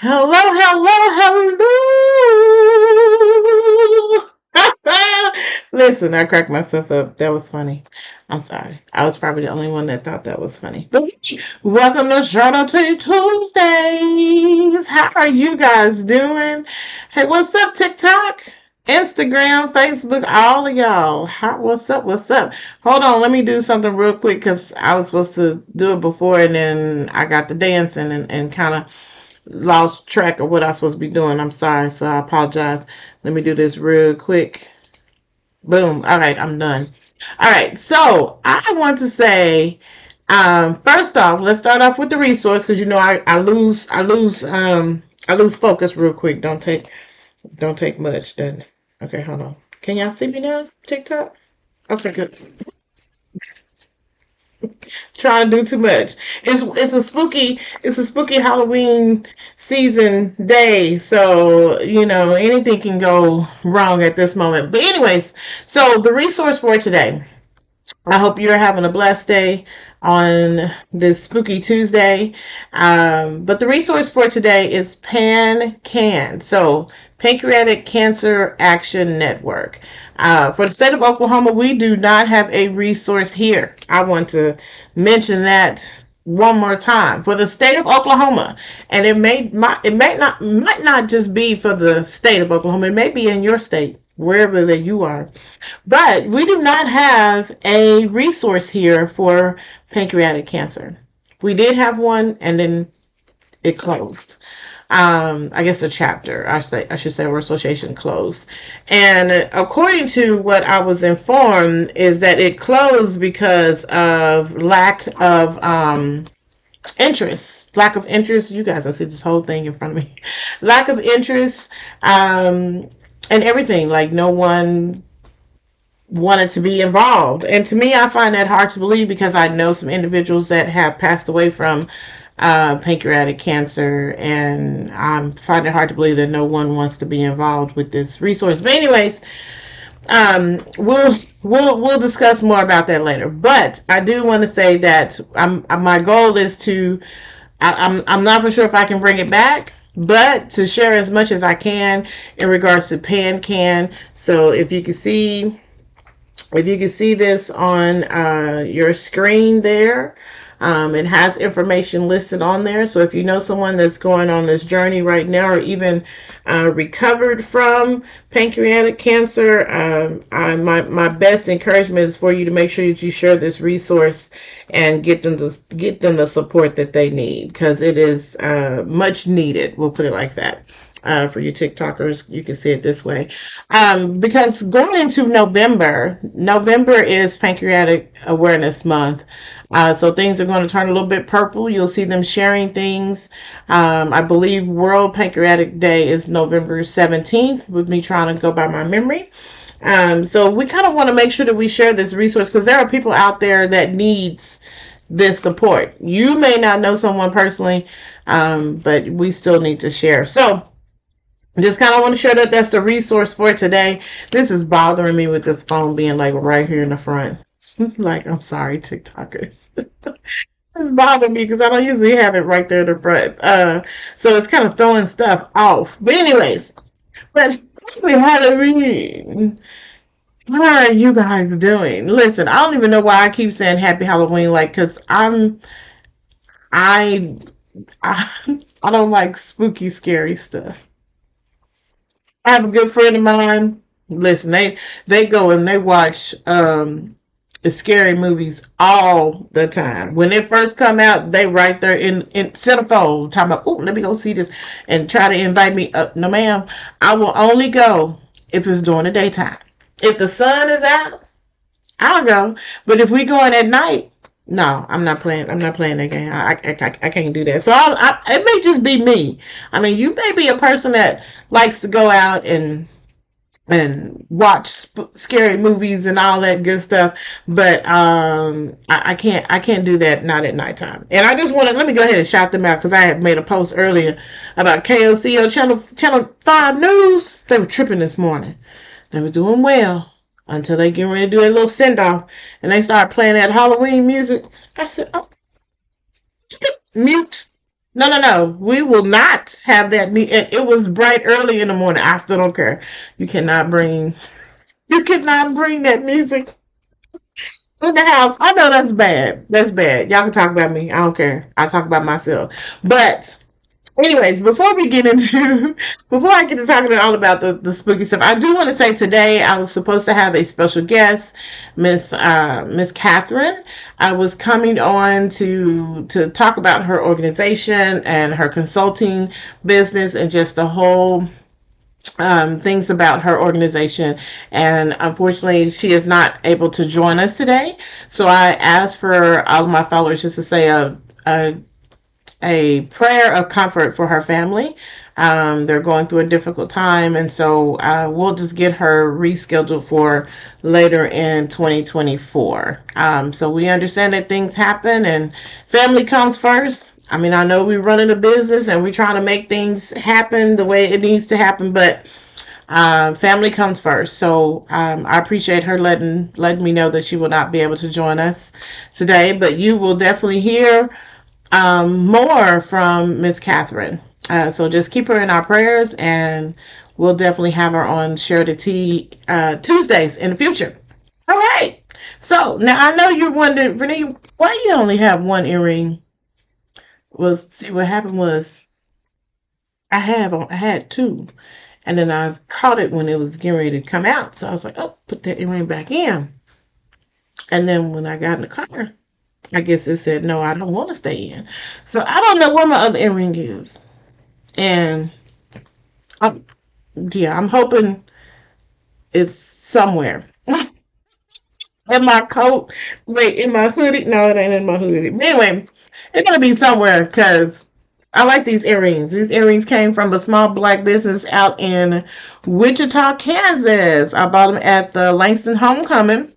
Hello, hello, hello. Listen, I cracked myself up. That was funny. I'm sorry. I was probably the only one that thought that was funny. But welcome to Charlotte Tuesdays. How are you guys doing? Hey, what's up, TikTok? Instagram, Facebook, all of y'all. What's up? What's up? Hold on, let me do something real quick because I was supposed to do it before and then I got the dancing and kind of lost track of what I was supposed to be doing. I'm sorry, so I apologize. Let me do this real quick. Boom. All right, I'm done. All right, so I want to say, first off, let's start off with the resource because you know I lose focus real quick. Don't take much then. Okay, hold on. Can y'all see me now? TikTok? Okay, good. Trying to do too much. It's a spooky Halloween season day, so you know anything can go wrong at this moment. But anyways, so the resource for today. I hope you're having a blessed day on this spooky Tuesday. But the resource for today is PanCAN, so Pancreatic Cancer Action Network. For the state of Oklahoma, we do not have a resource here. I want to mention that one more time for the state of Oklahoma, and might not just be for the state of Oklahoma. It may be in your state, wherever that you are. But we do not have a resource here for pancreatic cancer. We did have one, and then it closed. I guess the chapter, I should say, or association closed. And according to what I was informed, is that it closed because of lack of interest. Lack of interest. You guys, I see this whole thing in front of me. Lack of interest, and everything. Like no one wanted to be involved. And to me, I find that hard to believe because I know some individuals that have passed away from pancreatic cancer, and I find it hard to believe that no one wants to be involved with this resource. But anyways, we'll discuss more about that later. But I do want to say that my goal is to I'm not for sure if I can bring it back, but to share as much as I can in regards to PanCAN. So if you can see this on your screen there, it has information listed on there. So if you know someone that's going on this journey right now or even recovered from pancreatic cancer, my best encouragement is for you to make sure that you share this resource and get them the support that they need because it is much needed. We'll put it like that. For you TikTokers, you can see it this way. Because going into November is Pancreatic Awareness Month. So things are going to turn a little bit purple. You'll see them sharing things. I believe World Pancreatic Day is November 17th, with me trying to go by my memory. So we kind of want to make sure that we share this resource because there are people out there that needs this support. You may not know someone personally, but we still need to share. So just kind of want to share that that's the resource for today. This is bothering me with this phone being like right here in the front. Like, I'm sorry, TikTokers. It's bothering me because I don't usually have it right there in the front. So it's kind of throwing stuff off. But anyways, but happy Halloween. How are you guys doing? Listen, I don't even know why I keep saying happy Halloween, like, because I, I, I don't like spooky, scary stuff. I have a good friend of mine. Listen, they go and they watch the scary movies all the time. When they first come out, they right there in centerfold talking about, oh, let me go see this and try to invite me up. No, ma'am, I will only go if it's during the daytime. If the sun is out, I'll go. But if we going at night, no, I'm not playing. I'm not playing that game. I can't do that. So it may just be me. I mean, you may be a person that likes to go out and watch scary movies and all that good stuff, but I can't do that not at nighttime. And I just want to let me go ahead and shout them out because I had made a post earlier about KOCO Channel 5 News. They were tripping this morning. They were doing well until they get ready to do a little send off and they start playing that Halloween music. I said, oh, mute. No, no, no. We will not have that. It was bright early in the morning. I still don't care. You cannot bring. You cannot bring that music in the house. I know that's bad. That's bad. Y'all can talk about me. I don't care. I talk about myself. But anyways, before we get into before I get to talking all about the spooky stuff, I do want to say today I was supposed to have a special guest, Miss Catherine. I was coming on to talk about her organization and her consulting business and just the whole things about her organization. And unfortunately, she is not able to join us today. So I asked for all of my followers just to say a prayer of comfort for her family. They're going through a difficult time, and so we'll just get her rescheduled for later in 2024. So we understand that things happen, and family comes first. I mean, I know we're running a business and we're trying to make things happen the way it needs to happen, but family comes first. So I appreciate her letting me know that she will not be able to join us today, but you will definitely hear more from Miss Catherine. So just keep her in our prayers, and we'll definitely have her on Share the Tea Tuesdays in the future. All right. So now I know you're wondering, Renee, why you only have one earring? Well, see, what happened was I had two, and then I caught it when it was getting ready to come out. So I was like, oh, put that earring back in. And then when I got in the car, I guess it said, no, I don't want to stay in. So I don't know where my other earring is. And I'm, yeah, I'm hoping it's somewhere. In my coat. Wait, in my hoodie? No, it ain't in my hoodie. But anyway, it's going to be somewhere because I like these earrings. These earrings came from a small black business out in Wichita, Kansas. I bought them at the Langston Homecoming.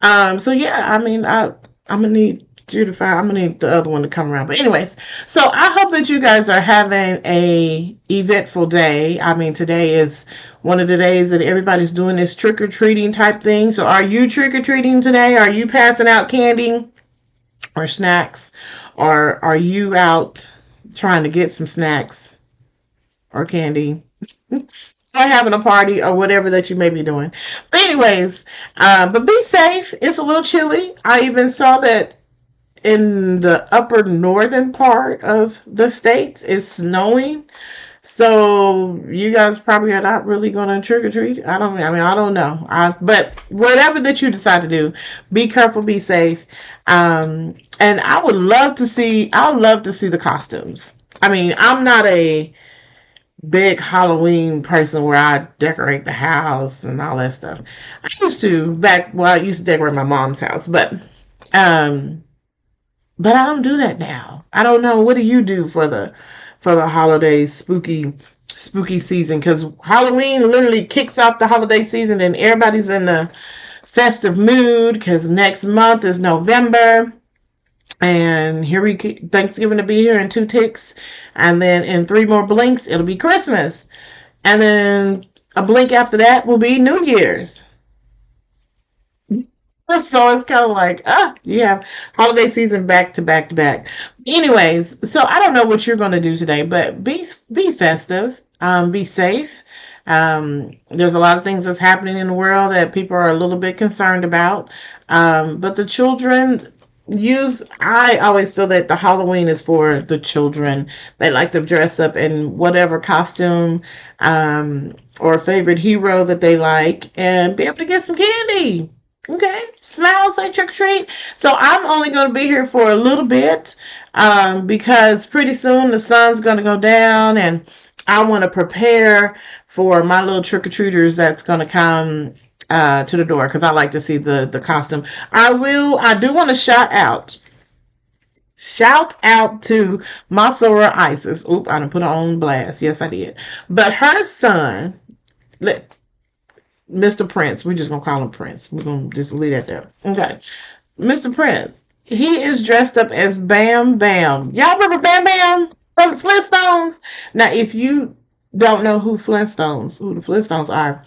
So yeah, I mean, I'm gonna need you to find. I'm gonna need the other one to come around. But anyways, so I hope that you guys are having a eventful day. I mean, today is one of the days that everybody's doing this trick or treating type thing. So are you trick or treating today? Are you passing out candy or snacks, or are you out trying to get some snacks or candy? Or having a party or whatever that you may be doing. But anyways, but be safe. It's a little chilly. I even saw that in the upper northern part of the states it's snowing. So you guys probably are not really going to trick or treat. I don't know. But whatever that you decide to do, be careful, be safe. And I'd love to see the costumes. I mean, I'm not a big Halloween person where I decorate the house and all that stuff. I used to I used to decorate my mom's house, um but I don't do that now. I don't know. What do you do for the holidays, spooky season? Because Halloween literally kicks off the holiday season and everybody's in the festive mood because next month is November. And here Thanksgiving to be here in two ticks. And then in three more blinks, it'll be Christmas. And then a blink after that will be New Year's. So it's kind of like, you have holiday season back to back to back. Anyways, so I don't know what you're going to do today, but be festive, be safe. There's a lot of things that's happening in the world that people are a little bit concerned about. But the children I always feel that the Halloween is for the children. They like to dress up in whatever costume, or favorite hero that they like and be able to get some candy. Okay, smile, say trick or treat. So I'm only going to be here for a little bit, because pretty soon the sun's going to go down, and I want to prepare for my little trick or treaters that's going to come to the door because I like to see the costume. I do want to shout out to my soror Isis. Oop, I done put her on blast. Yes, I did. But her son, Mr. Prince, we're just gonna call him Prince. We're gonna just leave that there. Okay. Mr. Prince, he is dressed up as Bam Bam. Y'all remember Bam Bam from the Flintstones? Now, if you don't know who the Flintstones are,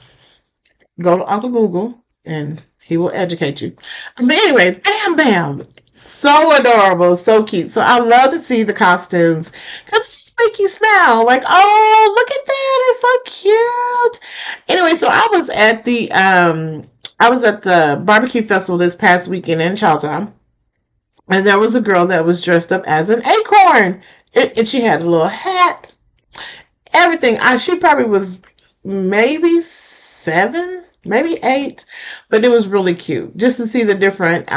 go to Uncle Google and He will educate you. But anyway, Bam Bam. So adorable, so cute. So I love to see the costumes because it just make you smile. Like, oh, look at that. It's so cute. Anyway, so I was at the barbecue festival this past weekend in Charlottetown. And there was a girl that was dressed up as an acorn. And she had a little hat, everything. She probably was maybe 7, maybe 8, but it was really cute just to see the different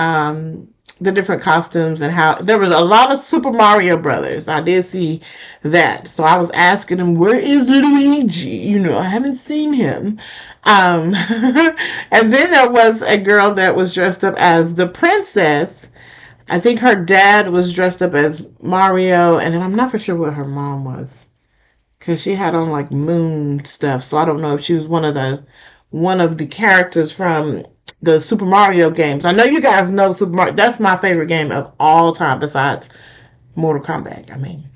costumes and how there was a lot of Super Mario Brothers. I did see that, so I was asking him, "Where is Luigi? I haven't seen him." And then there was a girl that was dressed up as the princess. I think her dad was dressed up as Mario, and then I'm not for sure what her mom was because she had on like moon stuff. So I don't know if she was one of the characters from the Super Mario games. I know you guys know Super Mario. That's my favorite game of all time besides Mortal Kombat. I mean,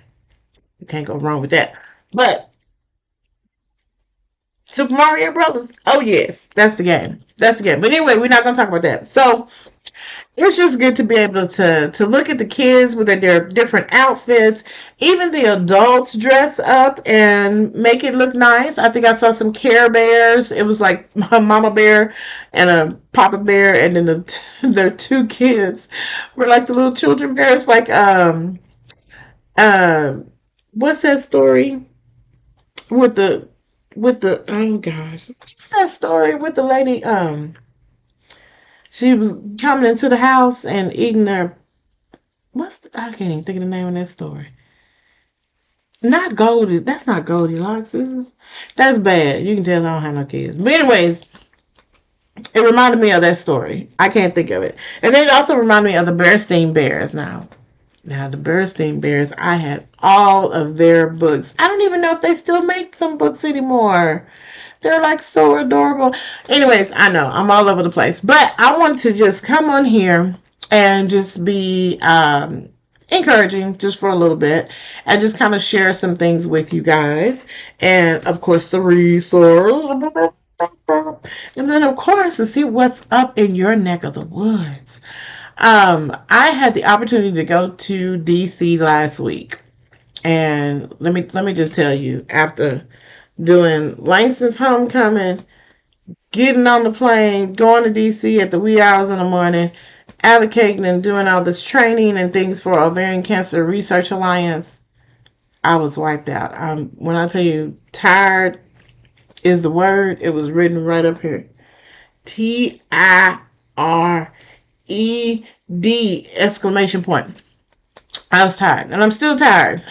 you can't go wrong with that. But Super Mario Brothers. Oh yes, that's the game. That's the game. But anyway, we're not gonna talk about that. So it's just good to be able to look at the kids with their different outfits. Even the adults dress up and make it look nice. I think I saw some Care Bears. It was like a mama bear and a papa bear, and then their two kids were like the little children bears. Like uh, what's that story with the oh gosh, what's that story with the lady? She was coming into the house and eating their I can't even think of the name of that story. Not Goldie. That's not Goldilocks, is it? That's bad. You can tell I don't have no kids. But anyways, it reminded me of that story. I can't think of it. And then it also reminded me of the Bearstein Bears now. Now the Bearstein Bears, I had all of their books. I don't even know if they still make some books anymore. They're like so adorable. Anyways, I know I'm all over the place, but I want to just come on here and just be encouraging just for a little bit and just kind of share some things with you guys. And of course, the resource. And then, of course, to see what's up in your neck of the woods. I had the opportunity to go to DC last week. And let me just tell you, after doing Langston's homecoming, getting on the plane, going to DC at the wee hours in the morning, advocating and doing all this training and things for Ovarian Cancer Research Alliance, I was wiped out. When I tell you tired is the word, it was written right up here. TIRED exclamation point. I was tired, and I'm still tired.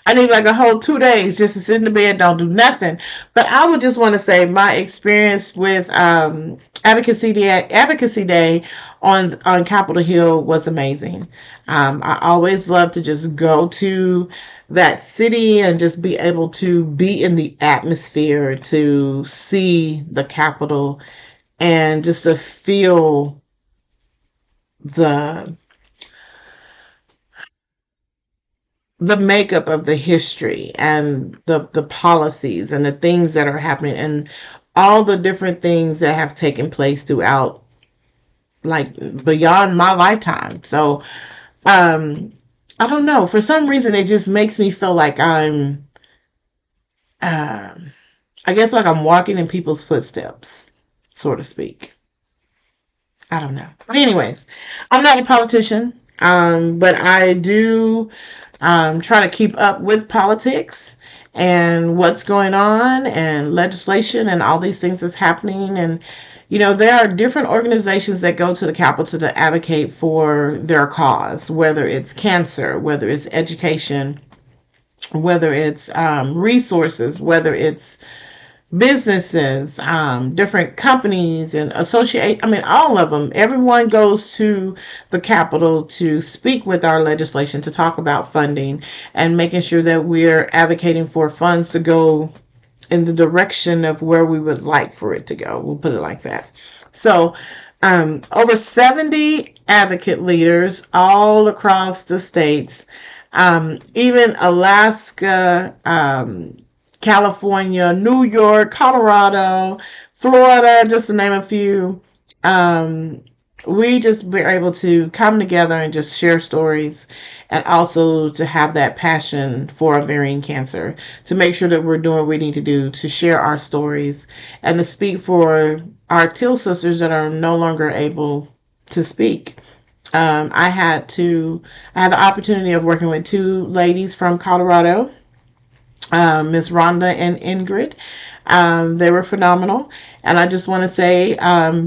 I need like a whole 2 days just to sit in the bed, don't do nothing. But I would just want to say my experience with Advocacy Day on Capitol Hill was amazing. I always love to just go to that city and just be able to be in the atmosphere, to see the Capitol, and just to feel the makeup of the history and the policies and the things that are happening and all the different things that have taken place throughout, like, beyond my lifetime. So I don't know, for some reason it just makes me feel like I'm I guess like I'm walking in people's footsteps, so to speak. I don't know. But anyways, I'm not a politician, but I do try to keep up with politics and what's going on and legislation and all these things that's happening. And, there are different organizations that go to the Capitol to advocate for their cause, whether it's cancer, whether it's education, whether it's resources, whether it's businesses, different companies and associate. I mean, all of them. Everyone goes to the Capitol to speak with our legislation, to talk about funding and making sure that we're advocating for funds to go in the direction of where we would like for it to go. We'll put it like that. So, over 70 advocate leaders all across the states, even Alaska, California, New York, Colorado, Florida, just to name a few, um, we just were able to come together and just share stories, and also to have that passion for ovarian cancer, to make sure that we're doing what we need to do to share our stories and to speak for our teal sisters that are no longer able to speak. I had the opportunity of working with two ladies from Colorado, Miss Rhonda and Ingrid. They were phenomenal. And I just want to say,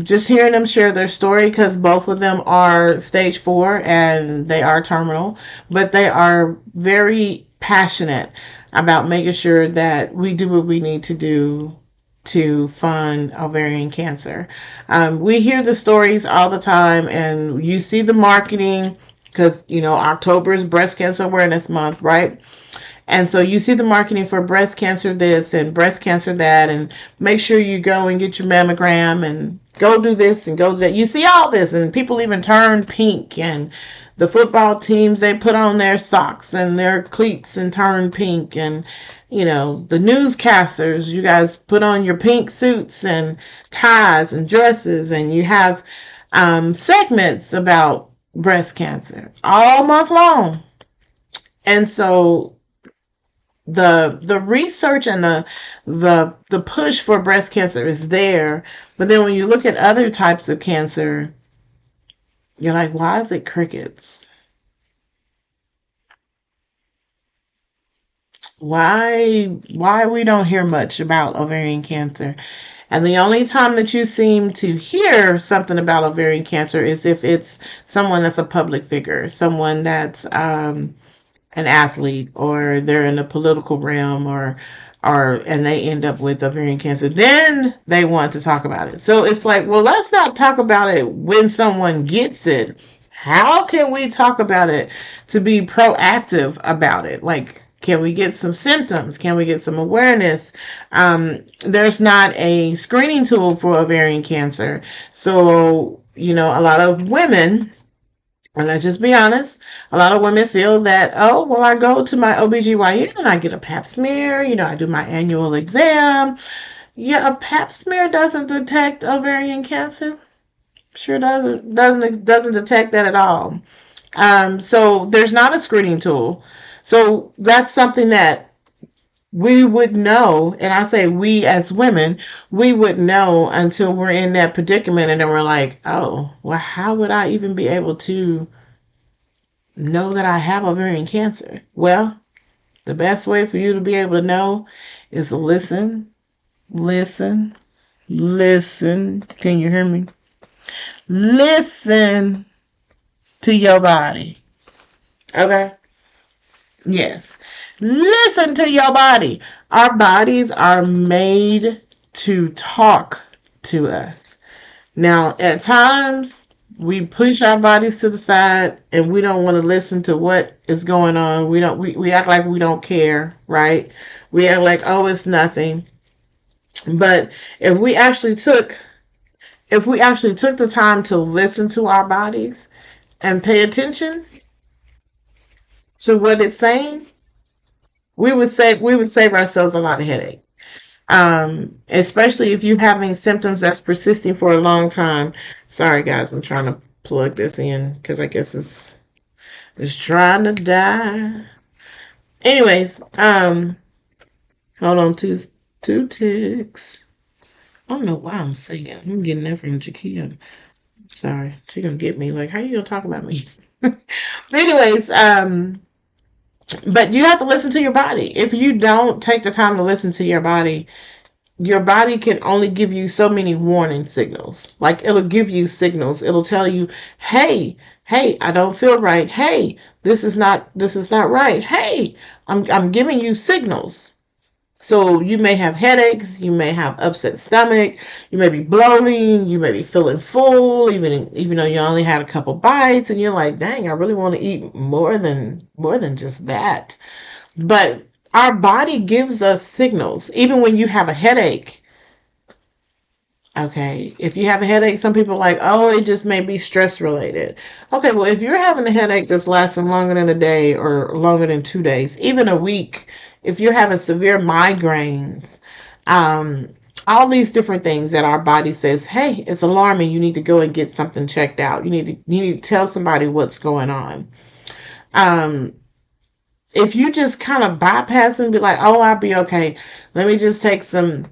just hearing them share their story, because both of them are stage 4 and they are terminal, but they are very passionate about making sure that we do what we need to do to fund ovarian cancer. We hear the stories all the time, and you see the marketing because, October is Breast Cancer Awareness Month, right? And so you see the marketing for breast cancer this and breast cancer that, and make sure you go and get your mammogram and go do this and go do that. You see all this, and people even turn pink, and the football teams, they put on their socks and their cleats and turn pink, and the newscasters, you guys put on your pink suits and ties and dresses, and you have segments about breast cancer all month long. And so the research and the push for breast cancer is there, but then when you look at other types of cancer, you're like, why is it crickets? Why we don't hear much about ovarian cancer? And the only time that you seem to hear something about ovarian cancer is if it's someone that's a public figure, someone that's an athlete, or they're in the political realm, or and they end up with ovarian cancer, then they want to talk about it. So it's like, well, let's not talk about it when someone gets it. How can we talk about it to be proactive about it? Like, can we get some symptoms? Can we get some awareness? There's not a screening tool for ovarian cancer. So, a lot of women, and let's just be honest, a lot of women feel that, oh, well, I go to my OBGYN and I get a pap smear, I do my annual exam. Yeah, a pap smear doesn't detect ovarian cancer. Sure doesn't detect that at all. So there's not a screening tool. So that's something that we would know, and I say we as women, we would know until we're in that predicament, and then we're like, oh, well, how would I even be able to know that I have ovarian cancer? Well, the best way for you to be able to know is to listen, listen, listen. Can you hear me? Listen to your body. Okay? Yes. Listen to your body. Our bodies are made to talk to us. Now, at times, we push our bodies to the side and we don't want to listen to what is going on. We act like we don't care, right? We act like, oh, it's nothing. But if we actually took the time to listen to our bodies and pay attention to what it's saying, we would save ourselves a lot of headache. Especially if you're having symptoms that's persisting for a long time. Sorry, guys, I'm trying to plug this in because I guess it's trying to die. Anyways, hold on, two ticks. I don't know why I'm saying. I'm getting that from Jakia. Sorry, she gonna get me. Like, how you gonna talk about me? But anyways, but you have to listen to your body. If you don't take the time to listen to your body can only give you so many warning signals. Like, it'll give you signals. It'll tell you, hey, I don't feel right. Hey, this is not right. Hey, I'm giving you signals. So you may have headaches, you may have upset stomach, you may be bloating, you may be feeling full, even though you only had a couple bites, and you're like, dang, I really want to eat more than just that. But our body gives us signals. Even when you have a headache, okay, if you have a headache, some people are like, oh, it just may be stress related. Okay, well, if you're having a headache that's lasting longer than a day or longer than 2 days, even a week, if you're having severe migraines, um, all these different things that our body says, hey, it's alarming. You need to go and get something checked out. You need to tell somebody what's going on. Um, if you just kind of bypass and be like, oh, I'll be okay. Let me just take some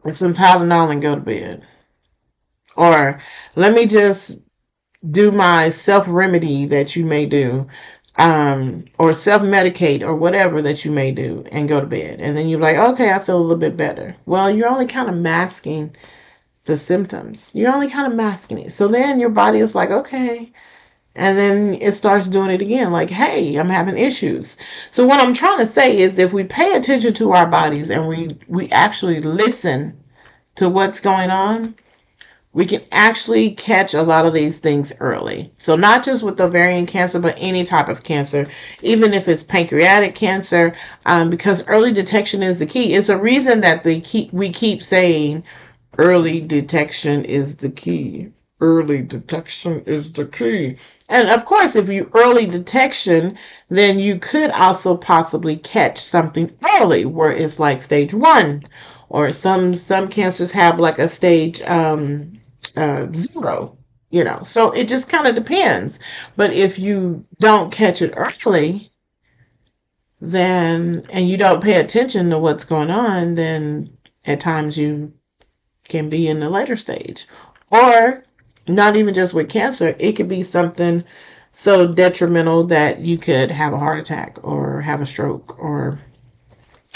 Tylenol and go to bed. Or let me just do my self remedy that you may do, or self medicate or whatever that you may do and go to bed. And then you're like, okay, I feel a little bit better. Well, you're only kind of masking the symptoms. You're only kind of masking it. So then your body is like, okay. And then it starts doing it again, like, hey, I'm having issues. So what I'm trying to say is if we pay attention to our bodies and we actually listen to what's going on, we can actually catch a lot of these things early. So not just with ovarian cancer, but any type of cancer, even if it's pancreatic cancer, because early detection is the key. It's a reason that we keep saying early detection is the key. Early detection is the key. And of course, if you early detection, then you could also possibly catch something early where it's like stage 1, or some cancers have like a stage 0, so it just kind of depends. But if you don't catch it early, then, and you don't pay attention to what's going on, then at times you can be in the later stage. Or not even just with cancer, it could be something so detrimental that you could have a heart attack or have a stroke or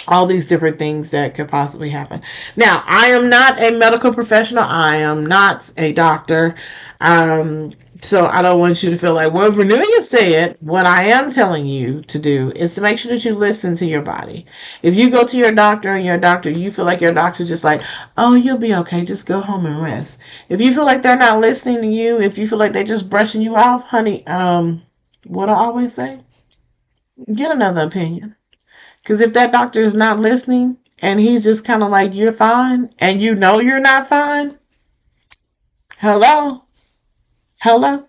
all these different things that could possibly happen. Now, I am not a medical professional. I am not a doctor. So I don't want you to feel like, well, Vernelia said, what I am telling you to do is to make sure that you listen to your body. If you go to your doctor and you feel like your doctor's just like, oh, you'll be okay, just go home and rest. If you feel like they're not listening to you, if you feel like they're just brushing you off, honey, what I always say, get another opinion. Because if that doctor is not listening and he's just kind of like, you're fine, and you know you're not fine, hello, hello,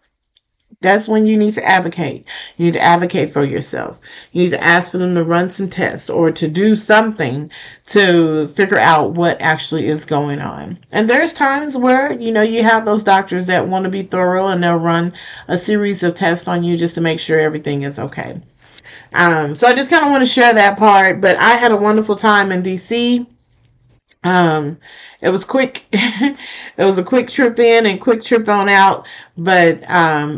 that's when you need to advocate. You need to advocate for yourself. You need to ask for them to run some tests or to do something to figure out what actually is going on. And there's times where, you have those doctors that want to be thorough and they'll run a series of tests on you just to make sure everything is okay. So I just kind of want to share that part, but I had a wonderful time in DC. It was quick. It was a quick trip in and quick trip on out, but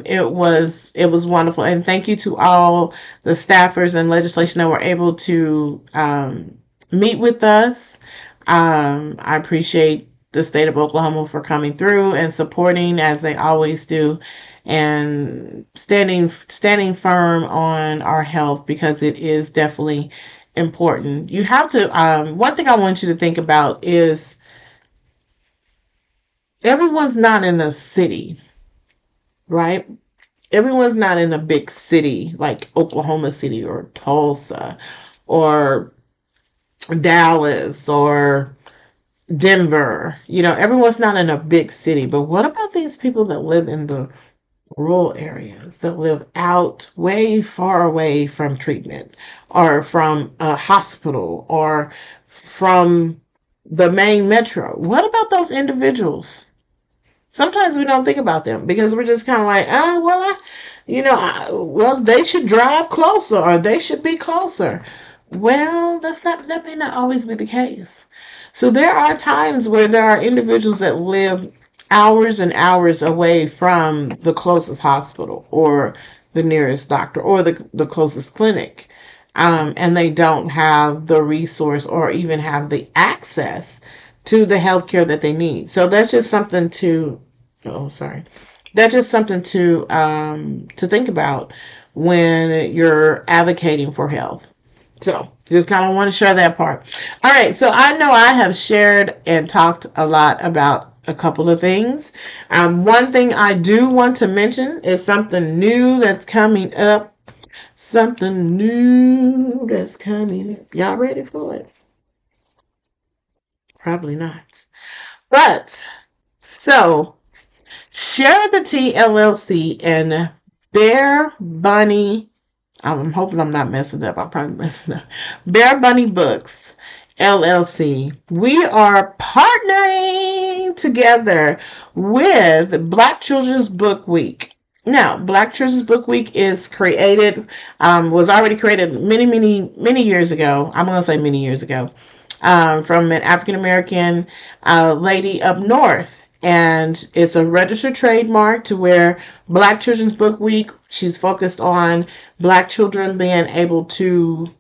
it was wonderful. And thank you to all the staffers and legislation that were able to meet with us. I appreciate the state of Oklahoma for coming through and supporting as they always do, and standing firm on our health, because it is definitely important. You have to, one thing I want you to think about is everyone's not in a city, right? Everyone's not in a big city like Oklahoma City or Tulsa or Dallas or Denver. Everyone's not in a big city. But what about these people that live in the rural areas, that live out way far away from treatment or from a hospital or from the main metro? What about those individuals? Sometimes we don't think about them because we're just kind of like, well, they should drive closer or they should be closer. Well, that may not always be the case. So there are times where there are individuals that live hours and hours away from the closest hospital or the nearest doctor or the closest clinic. And they don't have the resource or even have the access to the health care that they need. So that's just something to, that's just something to think about when you're advocating for health. So just kind of want to share that part. All right. So I know I have shared and talked a lot about a couple of things. One thing I do want to mention is something new that's coming up. Something new that's coming up. Y'all ready for it? Probably not. But, so, Share the Tea LLC and Bear Bunny, I'm hoping I'm not messing up. I'm probably messing up. Bear Bunny Books LLC. We are partnering together with Black Children's Book Week. Now, Black Children's Book Week is created, was already created many years ago. I'm going to say many years ago, from an African American lady up north. And it's a registered trademark to where Black Children's Book Week, she's focused on Black children being able to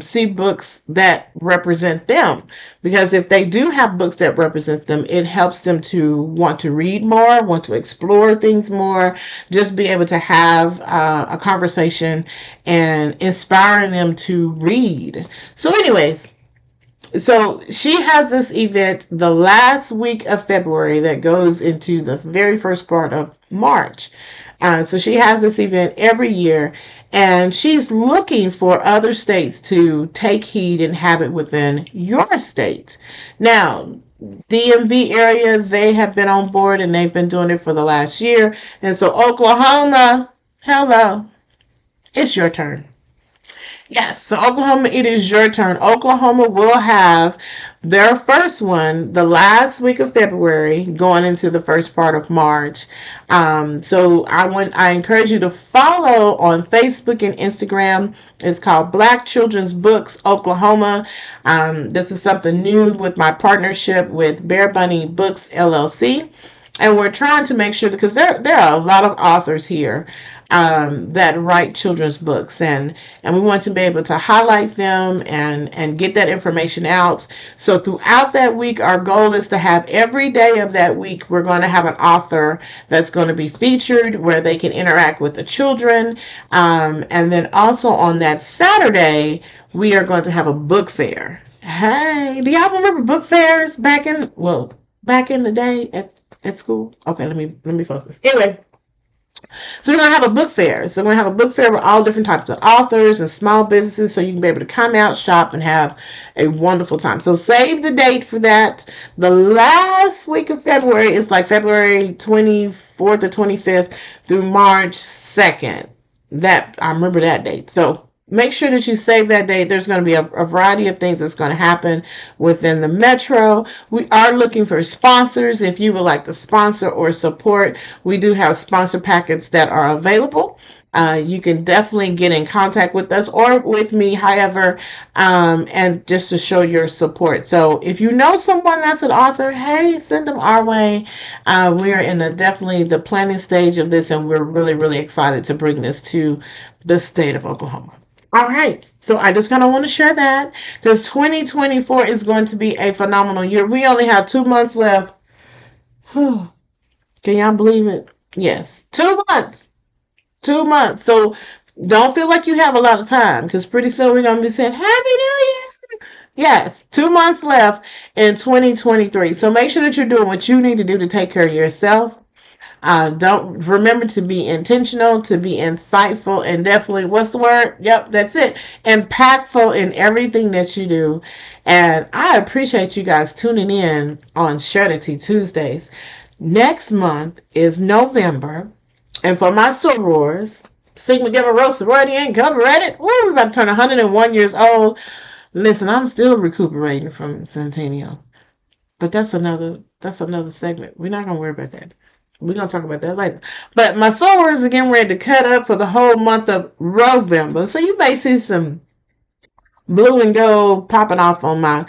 see books that represent them, because if they do have books that represent them, it helps them to want to read more, want to explore things more, just be able to have a conversation and inspiring them to read. So anyways, so she has this event the last week of February that goes into the very first part of March. So she has this event every year, and she's looking for other states to take heed and have it within your state. Now, DMV area, they have been on board and they've been doing it for the last year. And so Oklahoma, hello, it's your turn. Yes, so Oklahoma, it is your turn. Oklahoma will have their first one the last week of February, going into the first part of March. So I encourage you to follow on Facebook and Instagram. It's called Black Children's Books Oklahoma. This is something new with my partnership with Bear Bunny Books LLC. And we're trying to make sure, because there are a lot of authors here that write children's books, and we want to be able to highlight them and get that information out. So throughout that week, our goal is to have every day of that week, we're going to have an author that's going to be featured where they can interact with the children. And then also on that Saturday, we are going to have a book fair. Hey, do y'all remember book fairs back in the day at school? Okay, let me focus. Anyway, so we're going to have a book fair. So we're going to have a book fair with all different types of authors and small businesses, so you can be able to come out, shop, and have a wonderful time. So save the date for that. The last week of February is like February 24th or 25th through March 2nd. I remember that date. So make sure that you save that date. There's going to be a variety of things that's going to happen within the metro. We are looking for sponsors. If you would like to sponsor or support, we do have sponsor packets that are available. You can definitely get in contact with us or with me, however, and just to show your support. So if you know someone that's an author, hey, send them our way. We are in definitely the planning stage of this, and we're really, really excited to bring this to the state of Oklahoma. All right, so I just kind of want to share that, because 2024 is going to be a phenomenal year. We only have 2 months left. Can y'all believe it? Yes, 2 months. 2 months. So don't feel like you have a lot of time, because pretty soon we're going to be saying Happy New Year. Yes, 2 months left in 2023. So make sure that you're doing what you need to do to take care of yourself. Don't remember to be intentional, to be insightful, and definitely, what's the word? Yep, that's it. Impactful in everything that you do. And I appreciate you guys tuning in on Shredity Tuesdays. Next month is November. And for my sorors, Sigma Gamma Rho Sorority Incorporated, we're about to turn 101 years old. Listen, I'm still recuperating from Centennial. But that's another segment. We're not going to worry about that. We're going to talk about that later. But my sorors are getting ready to cut up for the whole month of November. So you may see some blue and gold popping off on my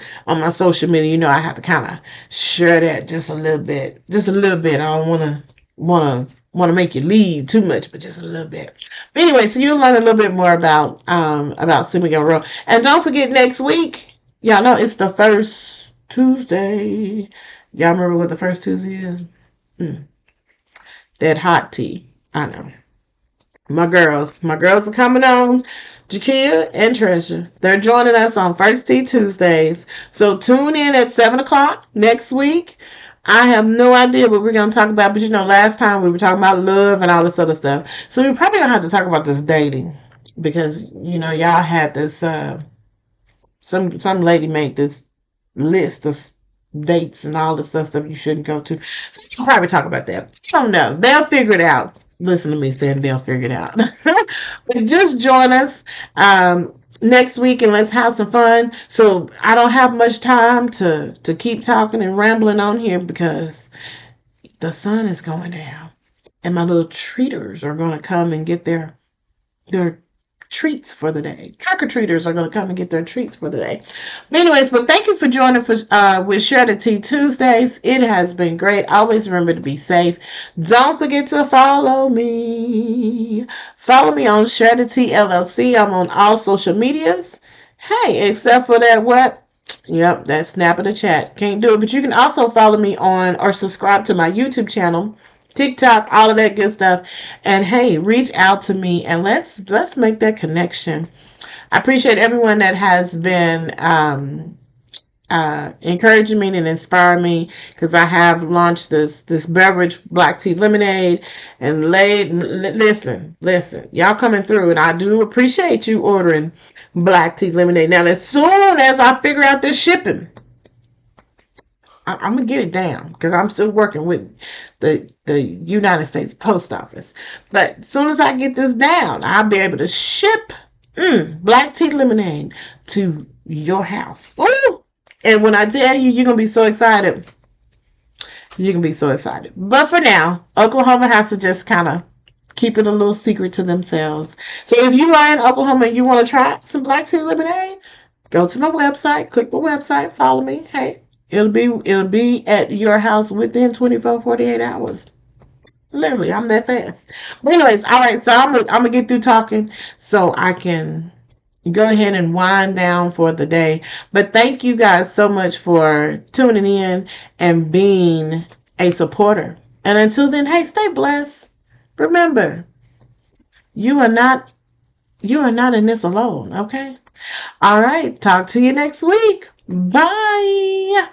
social media. You know, I have to kind of share that just a little bit. Just a little bit. I don't want to make you leave too much, but just a little bit. But anyway, so you'll learn a little bit more about Sigma Gamma Rho. And don't forget, next week, y'all know it's the first Tuesday. Y'all remember what the first Tuesday is? That hot tea. I know. My girls are coming on. Jakia and Treasure. They're joining us on First Tea Tuesdays. So tune in at 7 o'clock next week. I have no idea what we're going to talk about, but last time we were talking about love and all this other stuff. So we're probably going to have to talk about this dating, because, y'all had this, some lady made this list of dates and all this stuff you shouldn't go to. So we'll probably talk about that. I don't know. They'll figure it out. Listen to me saying they'll figure it out. But just join us. next week and let's have some fun. So I don't have much time to keep talking and rambling on here because the sun is going down and my little treaters are going to come and get their treats for the day. Trick-or-treaters are going to come and get their treats for the day. But anyways, but thank you for joining for with Share the Tea Tuesdays. It has been great. Always remember to be safe. Don't forget to follow me. Follow me on Share the Tea LLC. I'm on all social medias. Hey, except for that what? Yep, that snap of the chat. Can't do it. But you can also follow me on or subscribe to my YouTube channel, TikTok, all of that good stuff. And hey, reach out to me and let's make that connection. I appreciate everyone that has been encouraging me and inspiring me because I have launched this beverage, black tea lemonade, and listen, y'all coming through, and I do appreciate you ordering black tea lemonade. Now, as soon as I figure out this shipping, I'm gonna get it down because I'm still working with the United States Post Office. But as soon as I get this down, I'll be able to ship black tea lemonade to your house. Ooh! And when I tell you, you're gonna be so excited. You can be so excited. But for now, Oklahoma has to just kind of keep it a little secret to themselves. So if you are in Oklahoma and you want to try some black tea lemonade, go to my website, click my website, follow me. Hey, it'll be at your house within 48 hours. Literally, I'm that fast. But anyways, all right, so I'm gonna get through talking so I can go ahead and wind down for the day. But thank you guys so much for tuning in and being a supporter. And until then, hey, stay blessed. Remember, you are not in this alone, okay? All right, talk to you next week. Bye.